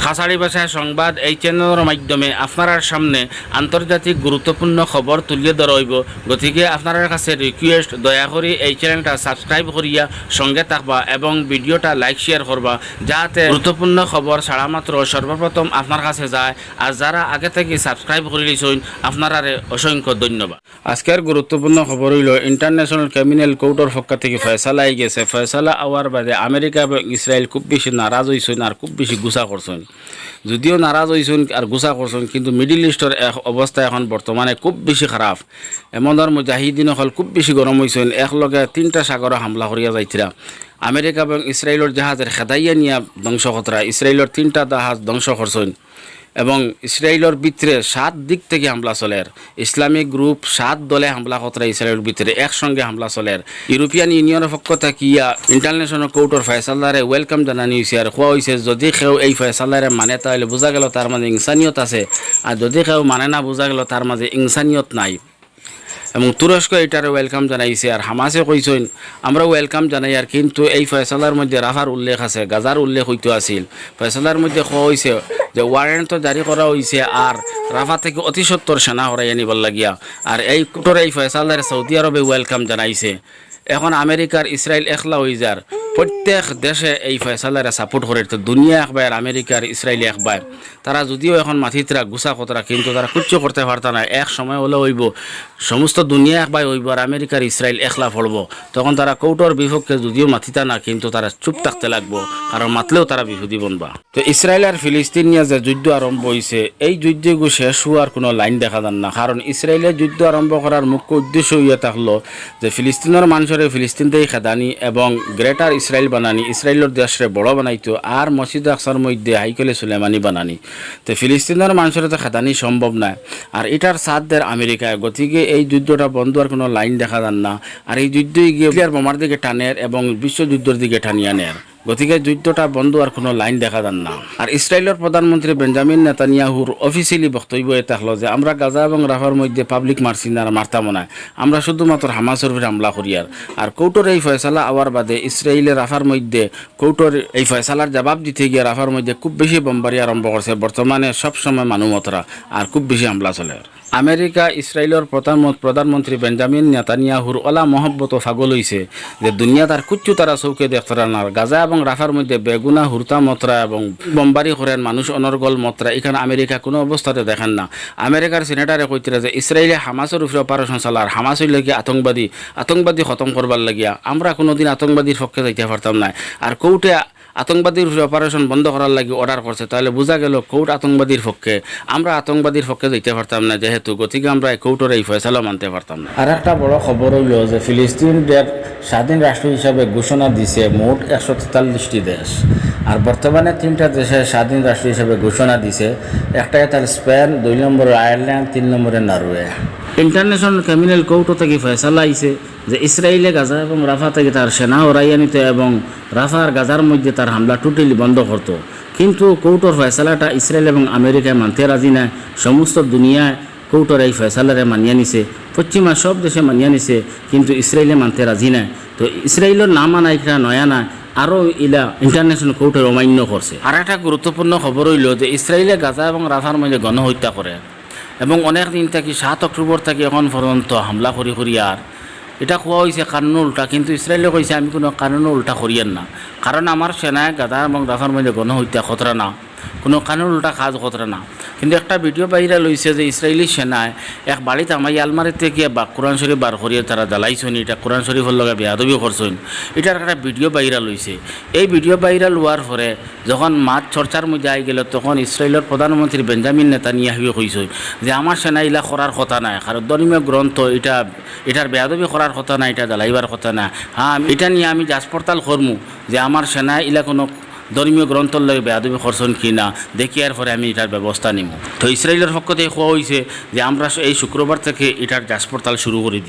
খাসাড়ি ভাষায় সংবাদ এই চ্যানেলের মাধ্যমে আপনার সামনে আন্তর্জাতিক গুরুত্বপূর্ণ খবর তুলিয়ে ধরা হইব। গতিকে আপনার কাছে রিকোয়েস্ট, দয়া করে এই চ্যানেলটা সাবস্ক্রাইব করিয়া সঙ্গে থাকবা এবং ভিডিওটা লাইক শেয়ার করবা, যাতে গুরুত্বপূর্ণ খবর ছাড়া মাত্র সর্বপ্রথম আপনার কাছে যায়। আর যারা আগে থেকে সাবস্ক্রাইব করে দিয়েছেন আপনারা অসংখ্য ধন্যবাদ। আজকের গুরুত্বপূর্ণ খবর হইল ইন্টারন্যাশনাল ক্রিমিনাল কোর্টের পক্ষ থেকে ফয়সালা আই গেছে। ফয়সালা আওয়ার বাদে আমেরিকা এবং ইসরায়েল খুব বেশি নারাজ হয়েছেন আর খুব বেশি গুছা করছেন। যদিও নারাজ হয়েছেন আর গুছা করছেন, কিন্তু মিডিল ইস্টের অবস্থা এখন বর্তমানে খুব বেশি খারাপ। এমনর মুজাহিদিন হল খুব বেশি গরম হয়েছেন। একলগে 3টা সাগরে হামলা করিয়া যাইছিরা। আমেরিকা এবং ইসরায়েলের জাহাজের খেদাইয়া নিয়া ধ্বংস করা, ইসরায়েলের 3টা জাহাজ ধ্বংস করছেন এবং ইসরায়েলের ভিতরে 7 দিক থেকে হামলা চলের। ইসলামিক গ্রুপ 7 দলে হামলা করা ইসরায়েলের ভিতরে একসঙ্গে হামলা চলের। ইউরোপিয়ান ইউনিয়নের পক্ষ থেকে ইন্টারন্যাশনাল কোর্টের ফয়সালারে ওয়েলকাম জানানি হয়েছে আর কোয়া হয়েছে যদি কেউ এই ফয়সালারে মানে তাহলে বোঝা গেল তার মাঝে ইনসানিয়ত আছে, আর যদি কেউ মানে না বোঝা গেল তার মাঝে ইনসানিয়ত নাই। এবং তুরস্ক এটারে ওয়েলকাম জানাইছে আর হামাসে কইছেন আমরা ওয়েলকাম জানাই। আর কিন্তু এই ফয়সালার মধ্যে রাফার উল্লেখ আছে, গাজার উল্লেখ হইতে আসিল। ফয়সালার মধ্যে কোয়া হয়েছে যে ওয়ারেন্ট তো জারি করা হয়েছে আর রাফা থেকে অতি সত্তর সেনা হরাই আনিবার লাগিয়া। আর এই কোর্টের এই ফয়সালার সৌদি আরবে ওয়েলকাম জানাইছে। এখন আমেরিকার ইসরায়েল একলা হয়ে যার, প্রত্যেক দেশে এই ফয়সালারে সাপোর্ট করে। তো দুনিয়া একবার, আমেরিকার ইসরায়েল একবার। তারা যদিও এখন মাথিতরা গুছা কতরা, কিন্তু তারা কিচ্ছু করতে পারত না। এক সময় হলে হইব সমস্ত দুনিয়া একবার হইব আর আমেরিকার ইসরায়েল একলা পড়ব। তখন তারা কৌটোর বিপক্ষে যদিও মাথিতা না, কিন্তু তারা চুপ থাকতে লাগবো, কারণ মাতলেও তারা বিহুদি বনবা। তো ইসরায়েল আর ফিলিস্তিন নিয়ে যে যুদ্ধ আরম্ভ হয়েছে, এই যুদ্ধগুলো শেষ হওয়ার কোনো লাইন দেখা যান না। কারণ ইসরায়েলের যুদ্ধ আরম্ভ করার মুখ্য উদ্দেশ্য হইয়া থাকলো যে ফিলিস্তিনের মানুষের ফিলিস্তিনতেই খেদানি এবং গ্রেটার ইসরায়েল বানানি, ইসরায়েলের দেশে বড় বানাইতো আর মসজিদ আকসার মধ্যে হাইকলে সুলেমানি বানানি। তো ফিলিস্তিনের মানুষের তো খেদানি সম্ভব না, আর এটার সাথ দেয় আমেরিকায়। গতিকে এই যুদ্ধটা বন্ধ হওয়ার কোনো লাইন দেখা যান না। আর এই যুদ্ধই গিয়ে বোমার দিকে টানের এবং বিশ্বযুদ্ধের দিকে টানিয়ে নেয়। গতিকে যুদ্ধটা বন্ধ আর কোনো লাইন দেখা যান না। আর ইসরায়েলের প্রধানমন্ত্রী বেঞ্জামিন নেতানিয়াহুর অফিসিয়ালি বক্তব্য এ থাকলো যে আমরা গাজা এবং রাফার মধ্যে পাবলিক মারছি না, মারতাম না, আমরা শুধুমাত্র হামাসের উপরে হামলা করি। আর কৌটোর এই ফয়সালা আওয়ার বাদে ইসরায়েলে রাফার মধ্যে কৌটোর এই ফয়সালার জবাব দিতে গিয়ে রাফার মধ্যে খুব বেশি বোমবারি আরম্ভ করছে। বর্তমানে সবসময় মানুমতরা আর খুব বেশি হামলা চলে। আমেরিকা ইসরায়েলের প্রধানমন্ত্রী বেঞ্জামিন নেতানিয়াহুর ওলা মহব্বত ফাগল হয়েছে যে দুনিয়া তার কুচ্ছু তারা চৌকে দেখতরা না। গাজা এবং রাফার মধ্যে বেগুনা হুরতা মতরা এবং বোমবারি করেন মানুষ অনর্গল মতরা, এখানে আমেরিকা কোনো অবস্থাতে দেখেন না। আমেরিকার সিনেটারে কইতরা যে ইসরায়েলে হামাসের উপরে অপারেশন চালার, হামাসের লাগে আতঙ্কবাদী খতম করবার লাগিয়া আমরা কোনোদিন আতঙ্কবাদীর পক্ষে যাইতে পারতাম না। আর কোর্টে আতঙ্কবাদীর অপারেশন বন্ধ করার লাগে অর্ডার করছে, তাহলে বোঝা গেল কোর্ট আতঙ্কবাদীর পক্ষে, আমরা আতঙ্কবাদীর পক্ষে যেতে পারতাম না যেহেতু। গতিকে আমরা কোর্টের এই ফয়সালা মানতে পারতাম না। আর একটা বড় খবর হইল যে ফিলিস্তিনদের স্বাধীন রাষ্ট্র হিসাবে ঘোষণা দিছে মোট 143টি দেশ। আর বর্তমানে 3টা দেশের স্বাধীন রাষ্ট্র হিসাবে ঘোষণা দিছে। একটা তার স্পেন, 2 নম্বরে আয়ারল্যান্ড, 3 নম্বরে নরওয়ে। ইন্টারন্যাশনাল ক্রিমিনাল কোর্ট থেকে ফয়সালা আইছে যে ইসরায়েলে গাজা এবং রাফা থেকে তার সেনা হরাইয়া নিত এবং রাফা আর গাজার মধ্যে তার হামলা টোটালি বন্ধ করত। কিন্তু কোর্টের ফয়সালাটা ইসরায়েল এবং আমেরিকায় মানতে রাজি না। সমস্ত দুনিয়ায় কোর্টের এই ফয়সালারে মানিয়ে নিছে, পশ্চিমা সব দেশে মানিয়ে নিছে, কিন্তু ইসরায়েলে মানতে রাজি না। তো ইসরায়েলের না মানাইটা নয়া না, আরও ইলা ইন্টারন্যাশনাল কোর্টের অমান্য করছে। আর একটা গুরুত্বপূর্ণ খবর হইল যে ইসরায়েলে গাজা এবং রাফার মধ্যে গণহত্যা করে এবং অনেক দিন থেকে 7 অক্টোবর থেকে এখন পর্যন্ত হামলা করি। আর এটা কোয়া হয়েছে কানুন উল্টা, কিন্তু ইসরায়েলে কইছে আমি কোনো কানুন উল্টা করিয়েন না, কারণ আমার সেনায় গাদা এবং রাফার মধ্যে গণহত্যা খতরা না, কোনো কানুন উল্টা কাজ খতরা না। কিন্তু একটা ভিডিও বাইরে লইছে যে ইসরায়েলি সেনায় এক বাড়িতে আমার আলমারিতে গিয়ে কোরআন শরীফ বার করিয়ে তারা জ্বালাইছেন। এটা কোরআন শরীফের লগে বেয়াদবি করছেন, এটার একটা ভিডিও বাইরা লইছে। এই ভিডিও বাইরা লোয়ার পরে যখন মাঠ চর্চার মধ্যে আই গেল, তখন ইসরায়েলের প্রধানমন্ত্রী বেঞ্জামিন নেতানিয়াহু কইছেন যে আমার সেনা ইলা করার কথা নাই, কারণ ধর্মীয় গ্রন্থ এটার বেয়াদবি করার কথা না, এটা জ্বালাইবার কথা না। হ্যাঁ, এটা নিয়ে আমি যাচ পড়তাল করমু যে আমার সেনা ইলা কোনো ধর্মীয় গ্রন্থর লগে বেয়াদবি করছেন কি না, দেখি আর পরে আমি এটার ব্যবস্থা নিব। তো ইসরায়েলের পক্ষ থেকে কোয়া হয়েছে যে আমরা এই শুক্রবার থেকে এটার যাচ পড়তাল শুরু করে দিই।